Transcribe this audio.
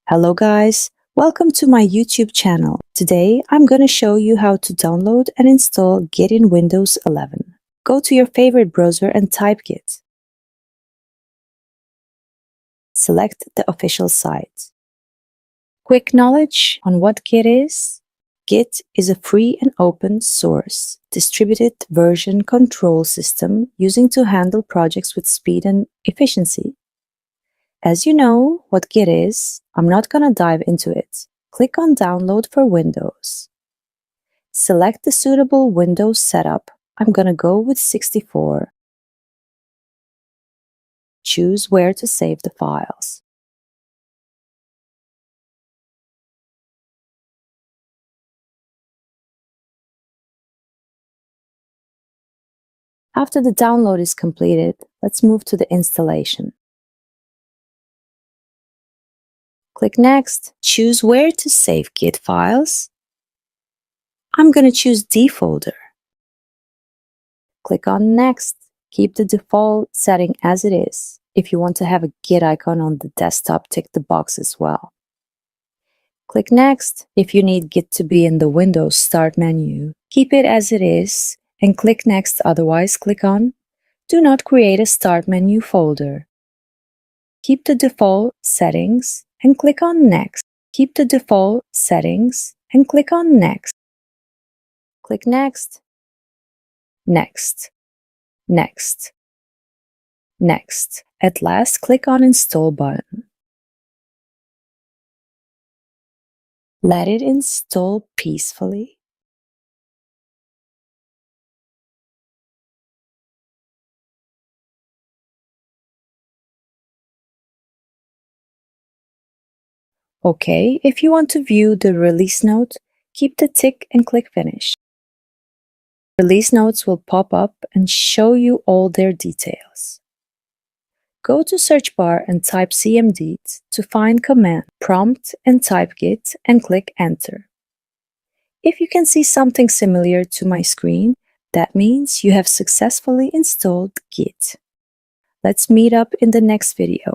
Hello guys, welcome to my YouTube channel. Today I'm going to show you how to download and install Git in Windows 11. Go to your favorite browser and type Git. Select the official site. Quick knowledge on what Git is. Git is a free and open source distributed version control system using to handle projects with speed and efficiency. As you know what Git is, I'm not going to dive into it. Click on Download for Windows. Select the suitable Windows setup. I'm going to go with 64. Choose where to save the files. After the download is completed, let's move to the installation. Click Next. Choose where to save Git files. I'm going to choose D folder. Click on Next. Keep the default setting as it is. If you want to have a Git icon on the desktop, tick the box as well. Click Next. If you need Git to be in the Windows Start menu, keep it as it is and click Next. Otherwise, click on Do not create a Start menu folder. Keep the default settings and click on Next. Keep the default settings and click on Next. Click Next. Next. Next. Next. At last, click on Install button. Let it install peacefully. OK, if you want to view the release note, keep the tick and click Finish. Release notes will pop up and show you all their details. Go to search bar and type cmd to find command prompt and type Git and click Enter. If you can see something similar to my screen, that means you have successfully installed Git. Let's meet up in the next video.